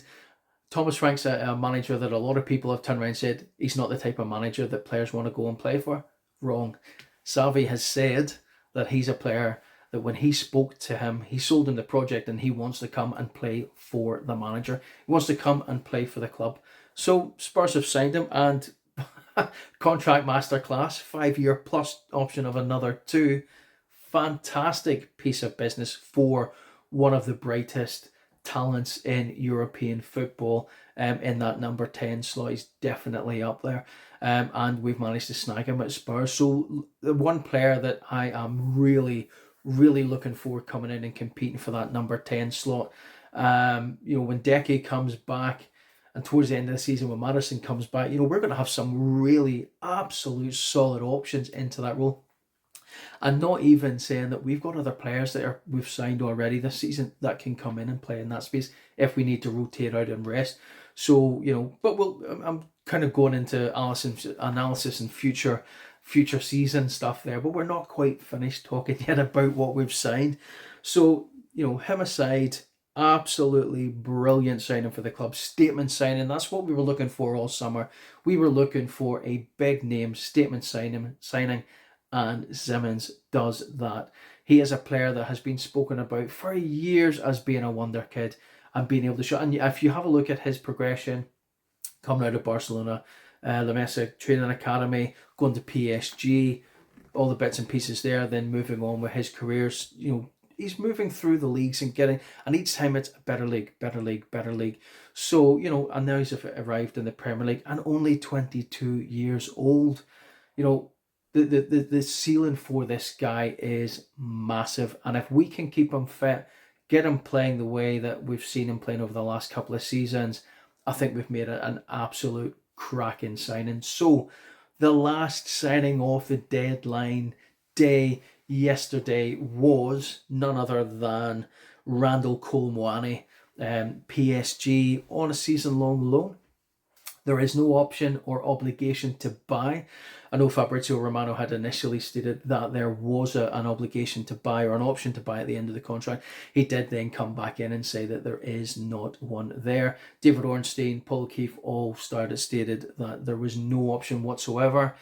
Thomas Frank's a manager that a lot of people have turned around and said he's not the type of manager that players want to go and play for. Wrong. Xavi has said that he's a player that when he spoke to him, he sold him the project and he wants to come and play for the manager. He wants to come and play for the club. So Spurs have signed him, and contract masterclass, 5-year plus option of another 2. Fantastic piece of business for one of the brightest talents in European football. In that number 10 slot, he's definitely up there. And we've managed to snag him at Spurs. So the one player that I am really, really looking forward coming in and competing for that number 10 slot. When Deke comes back, and towards the end of the season, when Madison comes back, we're going to have some really absolute solid options into that role. And not even saying that we've got other players that we've signed already this season that can come in and play in that space if we need to rotate out and rest. So, but I'm kind of going into analysis and future season stuff there, but we're not quite finished talking yet about what we've signed. So, him aside, absolutely brilliant signing for the club, statement signing. That's what we were looking for all summer. We were looking for a big name statement signing, and Simmons does that. He is a player that has been spoken about for years as being a wonder kid and being able to show. And if you have a look at his progression coming out of Barcelona, La Masia Training Academy, going to PSG, all the bits and pieces there, then moving on with his careers, he's moving through the leagues and each time it's a better league. So, and now he's arrived in the Premier League and only 22 years old. The ceiling for this guy is massive. And if we can keep him fit, get him playing the way that we've seen him playing over the last couple of seasons, I think we've made an absolute cracking signing. So the last signing of the deadline day yesterday was none other than Randall Cole Muani, PSG on a season-long loan. There is no option or obligation to buy. I know Fabrizio Romano had initially stated that there was an obligation to buy or an option to buy at the end of the contract. He did then come back in and say that there is not one there. David Ornstein, Paul O'Keefe all stated that there was no option whatsoever.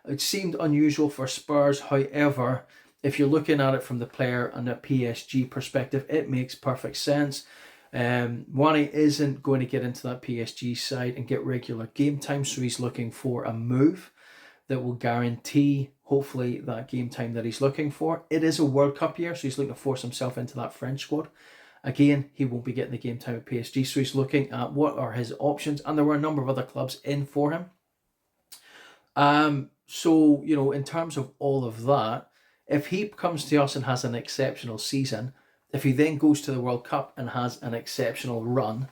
It seemed unusual for Spurs. However, if you're looking at it from the player and a PSG perspective, it makes perfect sense. Muani isn't going to get into that PSG side and get regular game time, so he's looking for a move that will guarantee, hopefully, that game time that he's looking for. It is a World Cup year, so he's looking to force himself into that French squad. Again, he won't be getting the game time at PSG, so he's looking at what are his options, and there were a number of other clubs in for him. So, in terms of all of that, if he comes to us and has an exceptional season, if he then goes to the World Cup and has an exceptional run,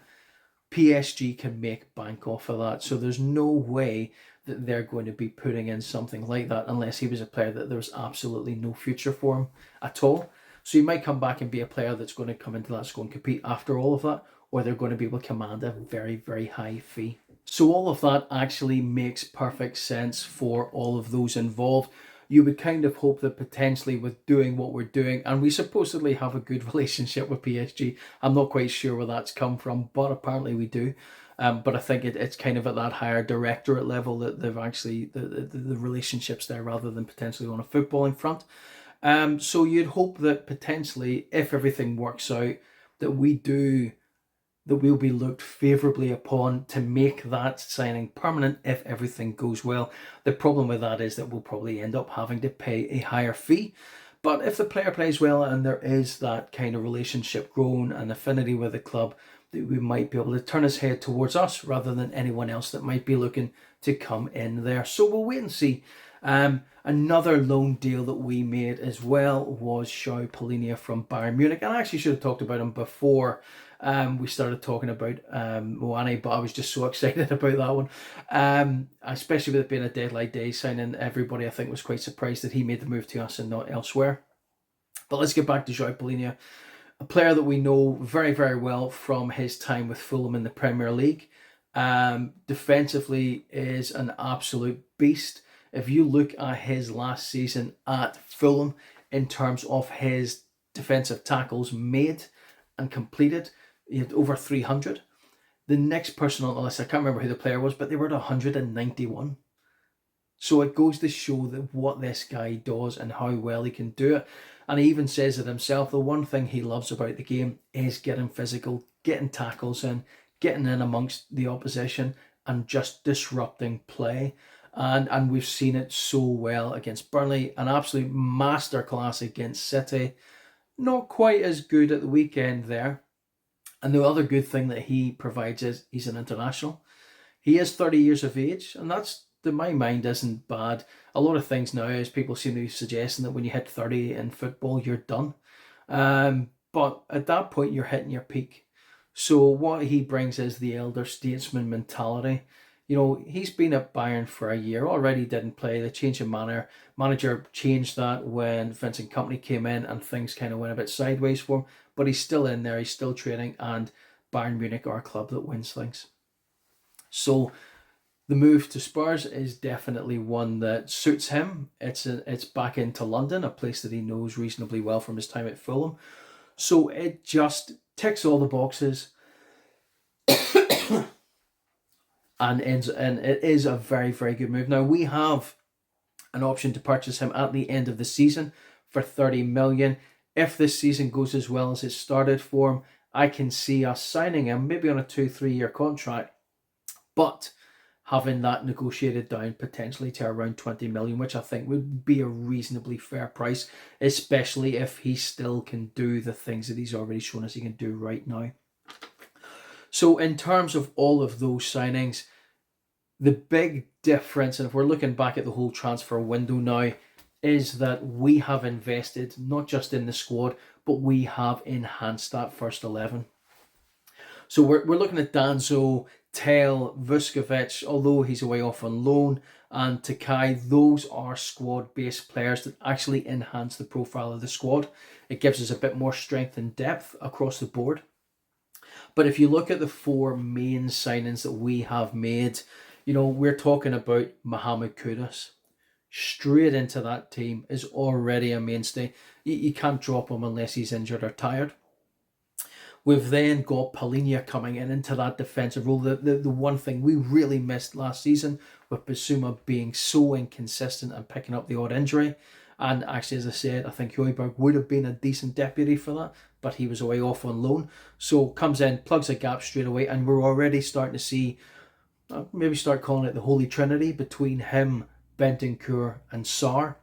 PSG can make bank off of that. So there's no way that they're going to be putting in something like that unless he was a player that there was absolutely no future for him at all. So he might come back and be a player that's going to come into that squad and compete after all of that, or they're going to be able to command a very, very high fee. So all of that actually makes perfect sense for all of those involved. You would kind of hope that potentially with doing what we're doing, and we supposedly have a good relationship with PSG. I'm not quite sure where that's come from, but apparently we do. But I think it's kind of at that higher directorate level that they've actually, the relationships there rather than potentially on a footballing front. So you'd hope that potentially, if everything works out, that we'll be looked favourably upon to make that signing permanent if everything goes well. The problem with that is that we'll probably end up having to pay a higher fee. But if the player plays well and there is that kind of relationship grown and affinity with the club, that we might be able to turn his head towards us rather than anyone else that might be looking to come in there. So we'll wait and see. Another loan deal that we made as well was João Palhinha from Bayern Munich. And I actually should have talked about him before we started talking about Muani, but I was just so excited about that one. Especially with it being a deadline day signing, everybody I think was quite surprised that he made the move to us and not elsewhere. But let's get back to João Palhinha, a player that we know very, very well from his time with Fulham in the Premier League. Defensively is an absolute beast. If you look at his last season at Fulham in terms of his defensive tackles made and completed, he had over 300. The next person on the list, I can't remember who the player was, but they were at 191. So it goes to show that what this guy does and how well he can do it. And he even says it himself. The one thing he loves about the game is getting physical, getting tackles in, getting in amongst the opposition, and just disrupting play. And we've seen it so well against Burnley, an absolute masterclass against City. Not quite as good at the weekend there. And the other good thing that he provides is he's an international. He is 30 years of age, and that's, to my mind, isn't bad. A lot of things now is people seem to be suggesting that when you hit 30 in football, you're done. But at that point, you're hitting your peak. So what he brings is the elder statesman mentality. He's been at Bayern for a year, already didn't play. The change of manager changed that when Vincent Company came in and things kind of went a bit sideways for him. But he's still in there, he's still training, and Bayern Munich are a club that wins things. So the move to Spurs is definitely one that suits him. It's back into London, a place that he knows reasonably well from his time at Fulham. So it just ticks all the boxes. and it is a very, very good move. Now, we have an option to purchase him at the end of the season for 30 million. If this season goes as well as it started for him, I can see us signing him maybe on a 2-3 year contract, but having that negotiated down potentially to around 20 million, which I think would be a reasonably fair price, especially if he still can do the things that he's already shown us he can do right now. So in terms of all of those signings, the big difference, and if we're looking back at the whole transfer window now, is that we have invested not just in the squad, but we have enhanced that first 11. So we're looking at Danzo, Tel, Vuskovic, although he's away off on loan, and Takai. Those are squad-based players that actually enhance the profile of the squad. It gives us a bit more strength and depth across the board. But if you look at the four main signings that we have made, we're talking about Mohamed Kudus. Straight into that team, is already a mainstay. You can't drop him unless he's injured or tired. We've then got Palhinha coming into that defensive role. The one thing we really missed last season with Bissouma being so inconsistent and picking up the odd injury. And actually, as I said, I think Højbjerg would have been a decent deputy for that, but he was away off on loan. So comes in, plugs a gap straight away, and we're already starting to see, maybe start calling it the Holy Trinity between him, Bentancur and Sarr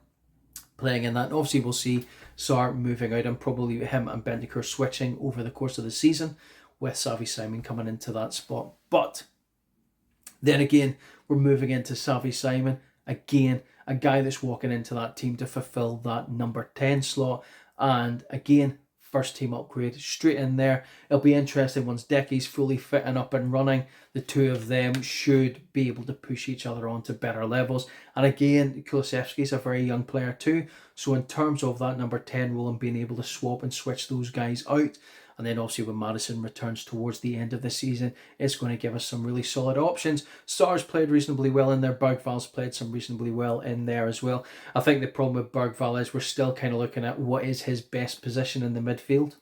playing in that. And obviously, we'll see Sarr moving out and probably him and Bentancur switching over the course of the season, with Xavi Simon coming into that spot. But then again, we're moving into Xavi Simon, again, a guy that's walking into that team to fulfill that number 10 slot. And again, first team upgrade straight in there. It'll be interesting once Decky's fully fit and up and running. The two of them should be able to push each other on to better levels. And again, Kulusevski's a very young player too. So in terms of that number 10 role and being able to swap and switch those guys out, and then obviously when Maddison returns towards the end of the season, it's going to give us some really solid options. Sarr's played reasonably well in there. Bergval's played some reasonably well in there as well. I think the problem with Bergval is we're still kind of looking at what is his best position in the midfield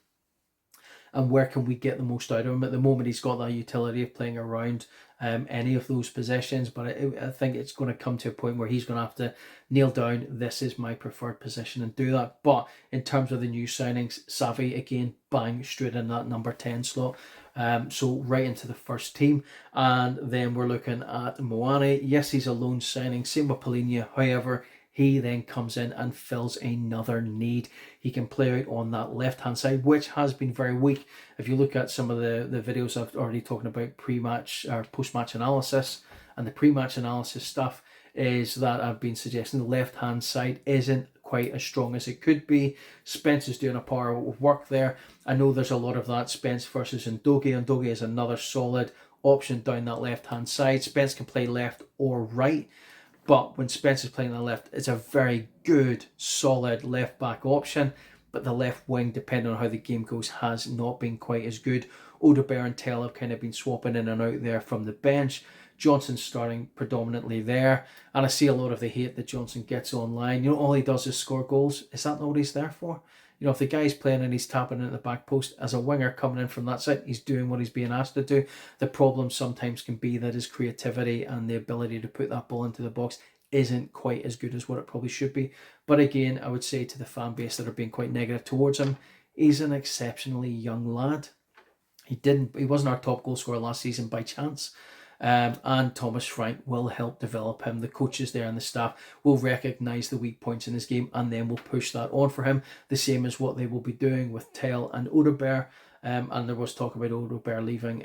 and where can we get the most out of him. At the moment, he's got that utility of playing around any of those possessions, but I think it's going to come to a point where he's going to have to nail down, this is my preferred position, and do that. But in terms of the new signings, Xavi, again, bang, straight in that number 10 slot. So right into the first team. And then we're looking at Moane. Yes, he's a loan signing, same with Palhinha. However, he then comes in and fills another need. He can play out on that left-hand side, which has been very weak. If you look at some of the videos I've already talking about pre-match or post-match analysis, and the pre-match analysis stuff is that I've been suggesting the left-hand side isn't quite as strong as it could be. Spence is doing a power of work there. I know there's a lot of that Spence versus Ndogi. Ndogi is another solid option down that left-hand side. Spence can play left or right. But when Spence is playing on the left, it's a very good, solid left-back option. But the left wing, depending on how the game goes, has not been quite as good. Odegaard and Tel have kind of been swapping in and out there from the bench. Johnson's starting predominantly there. And I see a lot of the hate that Johnson gets online. All he does is score goals. Is that not what he's there for? If the guy's playing and he's tapping it at the back post, as a winger coming in from that side, he's doing what he's being asked to do. The problem sometimes can be that his creativity and the ability to put that ball into the box isn't quite as good as what it probably should be. But again, I would say to the fan base that are being quite negative towards him, he's an exceptionally young lad. He wasn't our top goal scorer last season by chance. And Thomas Frank will help develop him. The coaches there and the staff will recognise the weak points in his game, and then will push that on for him, the same as what they will be doing with Tel and Odegaard. And there was talk about Odegaard leaving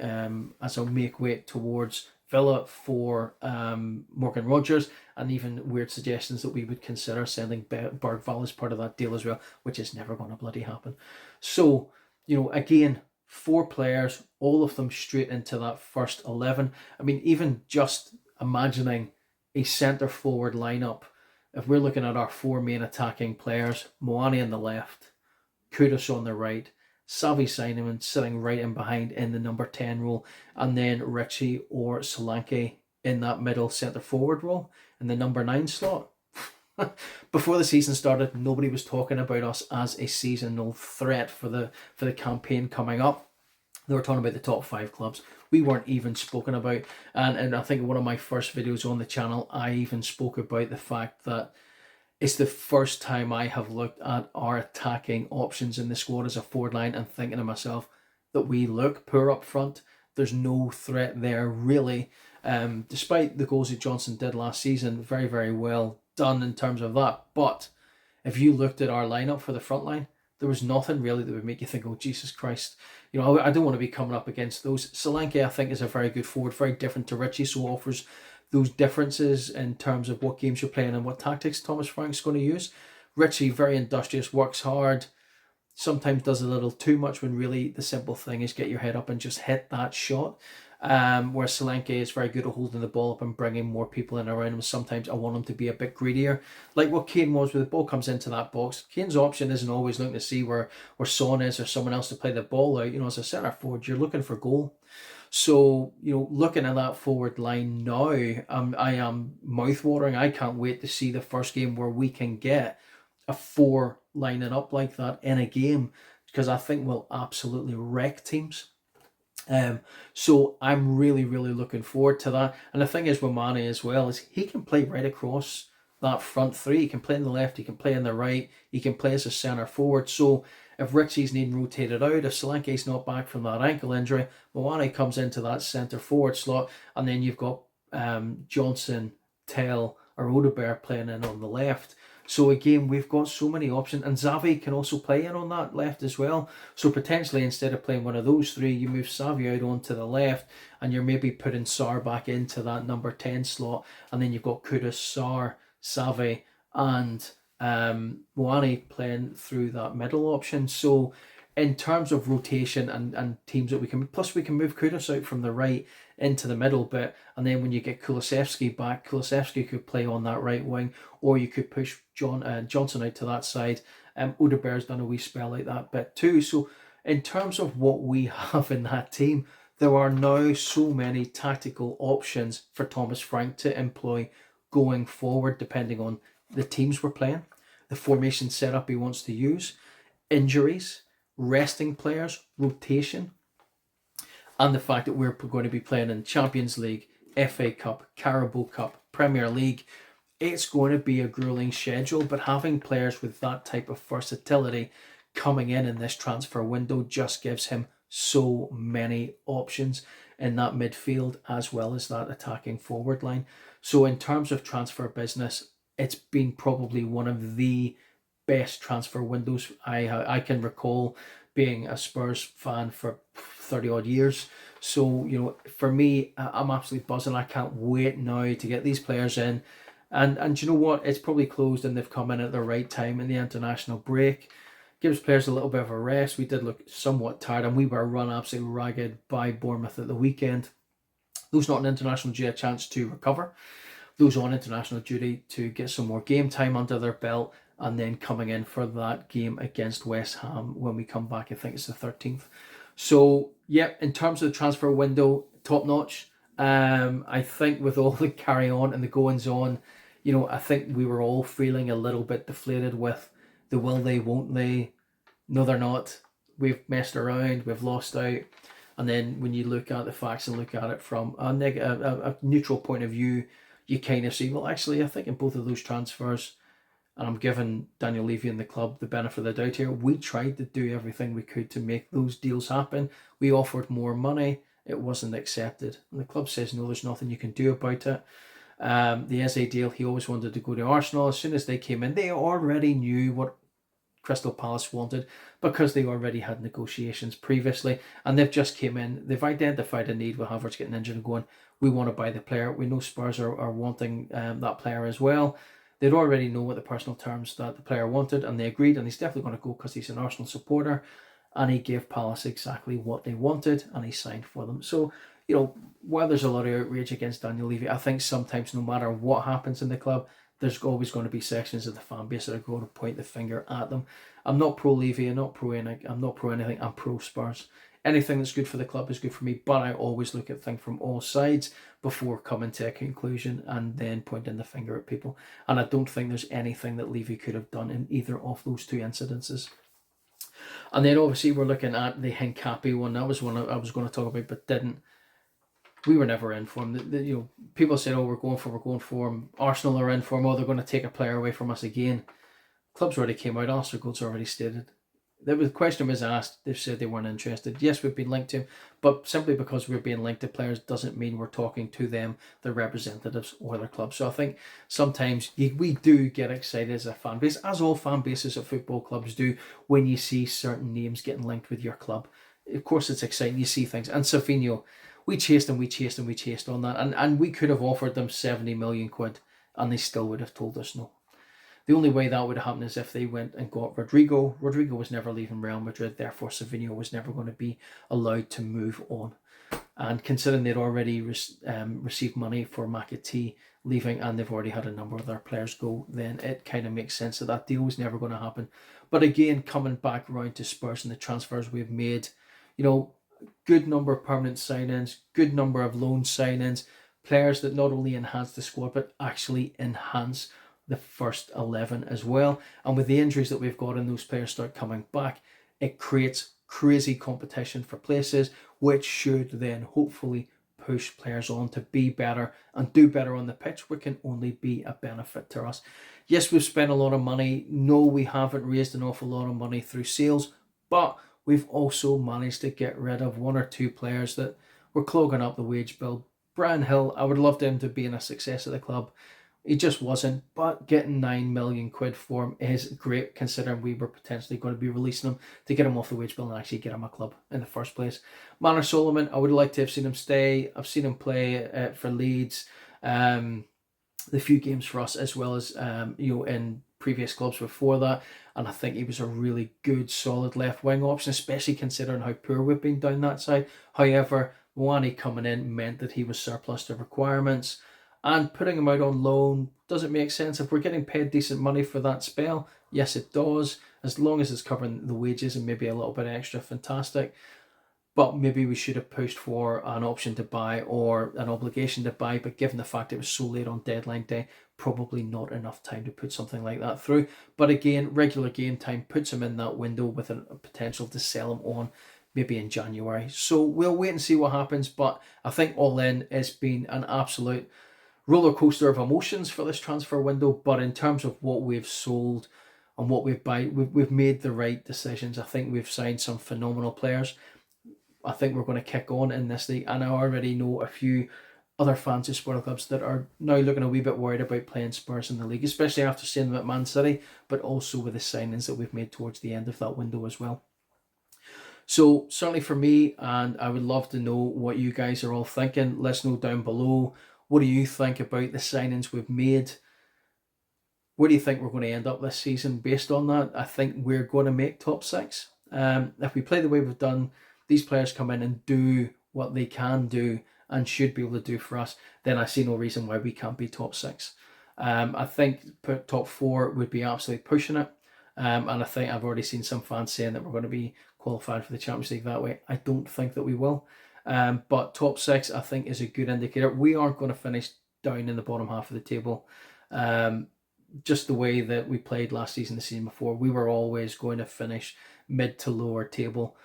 as a make weight towards Villa for Morgan Rogers, and even weird suggestions that we would consider sending Bergvall as part of that deal as well, which is never going to bloody happen. So, again, 4 players, all of them straight into that first 11. I mean, even just imagining a centre forward lineup, if we're looking at our 4 main attacking players, Moani on the left, Kudus on the right, Xavi Simons sitting right in behind in the number 10 role, and then Richie or Solanke in that middle centre forward role in the number 9 slot. Before the season started, nobody was talking about us as a seasonal threat for the campaign coming up. They were talking about the top 5 clubs. We weren't even spoken about. And I think in one of my first videos on the channel, I even spoke about the fact that it's the first time I have looked at our attacking options in the squad as a forward line and thinking to myself that we look poor up front. There's no threat there, really. Despite the goals that Johnson did last season, very, very well done in terms of that. But if you looked at our lineup for the front line, there was nothing really that would make you think, oh, Jesus Christ. I don't want to be coming up against those. Solanke, I think, is a very good forward, very different to Richie, so offers those differences in terms of what games you're playing and what tactics Thomas Frank's going to use. Richie, very industrious, works hard, sometimes does a little too much when really the simple thing is get your head up and just hit that shot. Whereas Solanke is very good at holding the ball up and bringing more people in around him. Sometimes I want him to be a bit greedier, like what Kane was when the ball comes into that box. Kane's option isn't always looking to see where Son is or someone else to play the ball out. As a centre forward, you're looking for goal. So, looking at that forward line now, I am mouth-watering. I can't wait to see the first game where we can get a 4 lining up like that in a game, because I think we'll absolutely wreck teams. So I'm really, really looking forward to that. And the thing is with Mane as well is he can play right across that front 3. He can play on the left, he can play on the right, he can play as a centre forward. So if Richie's needing rotated out, if Solanke's not back from that ankle injury, Moani comes into that centre forward slot, and then you've got Johnson, Tel or Odegaard playing in on the left. So again, we've got so many options, and Xavi can also play in on that left as well. So potentially, instead of playing one of those 3, you move Xavi out onto the left, and you're maybe putting Sarr back into that number 10 slot, and then you've got Kudus, Sarr, Xavi, and Moani playing through that middle option. So in terms of rotation and teams that we can move Kudus out from the right into the middle bit, and then when you get Kulusevski back, Kulusevski could play on that right wing, or you could push Johnson out to that side. Odegaard's done a wee spell like that bit too. So in terms of what we have in that team, there are now so many tactical options for Thomas Frank to employ going forward, depending on the teams we're playing, the formation setup he wants to use, injuries, resting players, rotation, and the fact that we're going to be playing in Champions League, FA Cup, Carabao Cup, Premier League. It's going to be a grueling schedule, but having players with that type of versatility coming in this transfer window just gives him so many options in that midfield as well as that attacking forward line. So in terms of transfer business, it's been probably one of the best transfer windows I can recall, being a Spurs fan for 30 odd years. So, for me, I'm absolutely buzzing. I can't wait now to get these players in. And you know what? It's probably closed and they've come in at the right time in the international break. Gives players a little bit of a rest. We did look somewhat tired, and we were run absolutely ragged by Bournemouth at the weekend. Those not on international duty a chance to recover. Those on international duty to get some more game time under their belt, and then coming in for that game against West Ham when we come back. I think it's the 13th. So, yeah, in terms of the transfer window, top notch. I think with all the carry on and the goings on, I think we were all feeling a little bit deflated with the will they, won't they, no they're not, we've messed around, we've lost out. And then when you look at the facts and look at it from a neutral point of view, you kind of see, well, actually, I think in both of those transfers, and I'm giving Daniel Levy and the club the benefit of the doubt here, we tried to do everything we could to make those deals happen. We offered more money. It wasn't accepted. And the club says, no, there's nothing you can do about it. The Eze deal, he always wanted to go to Arsenal. As soon as they came in, they already knew what Crystal Palace wanted because they already had negotiations previously, and they've just came in. They've identified a need with Havertz getting injured and going, we want to buy the player. We know Spurs are wanting that player as well. They'd already know what the personal terms that the player wanted, and they agreed, and he's definitely going to go because he's an Arsenal supporter, and he gave Palace exactly what they wanted, and he signed for them. So, while there's a lot of outrage against Daniel Levy, I think sometimes no matter what happens in the club, there's always going to be sections of the fan base that are going to point the finger at them. I'm not pro Levy, I'm not pro anything, I'm pro Spurs. Anything that's good for the club is good for me, but I always look at things from all sides before coming to a conclusion and then pointing the finger at people. And I don't think there's anything that Levy could have done in either of those two incidences. And then obviously we're looking at the Hincapi one. That was one I was going to talk about, but didn't. We were never in for him. People said, "Oh, we're going for him." Arsenal are in for him. Oh, they're going to take a player away from us again. Clubs already came out. Alistair Gold's already stated. The question was asked. They've said they weren't interested. Yes, we've been linked to him, but simply because we're being linked to players doesn't mean we're talking to them, their representatives, or their club. So I think sometimes we do get excited as a fan base, as all fan bases of football clubs do, when you see certain names getting linked with your club. Of course, it's exciting. You see things. And Savinho, we chased on that. And we could have offered them 70 million quid and they still would have told us no. The only way that would have happened is if they went and got Rodrigo. Rodrigo was never leaving Real Madrid, therefore Savinho was never going to be allowed to move on. And considering they'd already received money for McAtee leaving and they've already had a number of their players go, then it kind of makes sense that deal was never going to happen. But again, coming back around to Spurs and the transfers we've made, good number of permanent signings, good number of loan signings, players that not only enhance the squad but actually enhance the first 11 as well. And with the injuries that we've got and those players start coming back, it creates crazy competition for places, which should then hopefully push players on to be better and do better on the pitch, which can only be a benefit to us. Yes, we've spent a lot of money. No, we haven't raised an awful lot of money through sales, but we've also managed to get rid of one or two players that were clogging up the wage bill. Brian Hill, I would love him to be a success at the club. He just wasn't, but getting 9 million quid for him is great considering we were potentially going to be releasing him to get him off the wage bill and actually get him a club in the first place. Manor Solomon, I would like to have seen him stay. I've seen him play for Leeds, the few games for us, as well as in previous clubs before that, and I think he was a really good solid left wing option, especially considering how poor we've been down that side. However, Moani coming in meant that he was surplus to requirements, and putting him out on loan doesn't make sense. If we're getting paid decent money for that spell, yes it does, as long as it's covering the wages and maybe a little bit extra, fantastic. But maybe we should have pushed for an option to buy or an obligation to buy, but given the fact it was so late on deadline day, probably not enough time to put something like that through. But again, regular game time puts him in that window with a potential to sell him on maybe in January. So we'll wait and see what happens, but I think all in, it's been an absolute roller coaster of emotions for this transfer window. But in terms of what we've sold and what we've made the right decisions. I think we've signed some phenomenal players. I think we're going to kick on in this league, and I already know a few other fans of sporting clubs that are now looking a wee bit worried about playing Spurs in the league, especially after seeing them at Man City, but also with the signings that we've made towards the end of that window as well. So certainly for me, and I would love to know what you guys are all thinking. Let us know down below. What do you think about the signings we've made? Where do you think we're going to end up this season based on that? I think we're going to make top six. If we play the way we've done, these players come in and do what they can do and should be able to do for us, then I see no reason why we can't be top six. I think top four would be absolutely pushing it. And I think I've already seen some fans saying that we're going to be qualified for the Champions League that way. I don't think that we will. But top six, I think, is a good indicator. We aren't going to finish down in the bottom half of the table. Just the way that we played last season, the season before, we were always going to finish mid to lower table.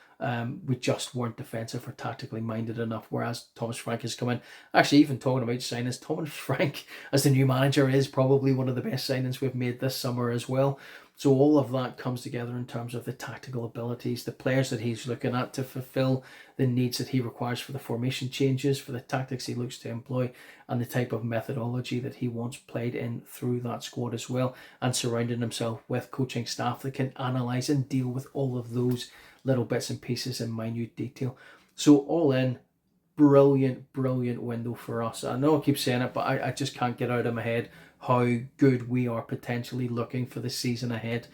We just weren't defensive or tactically minded enough, whereas Thomas Frank has come in. Actually, even talking about signings, Thomas Frank as the new manager is probably one of the best signings we've made this summer as well. So all of that comes together in terms of the tactical abilities, the players that he's looking at to fulfill the needs that he requires for the formation changes, for the tactics he looks to employ, and the type of methodology that he wants played in through that squad as well, and surrounding himself with coaching staff that can analyse and deal with all of those little bits and pieces in minute detail. So all in, brilliant window for us. I know I keep saying it, but I just can't get out of my head how good we are potentially looking for the season ahead.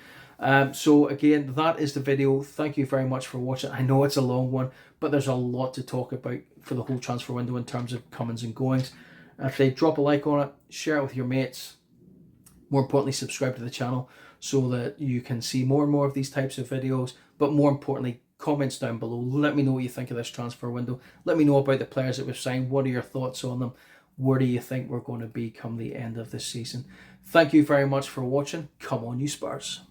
So again, that is the video. Thank you very much for watching. I know it's a long one, but there's a lot to talk about for the whole transfer window in terms of comings and goings. If they drop a like on it, share it with your mates. More importantly, subscribe to the channel so that you can see more and more of these types of videos. But more importantly, comments down below. Let me know what you think of this transfer window. Let me know about the players that we've signed. What are your thoughts on them? Where do you think we're going to be come the end of this season? Thank you very much for watching. Come on, you Spurs.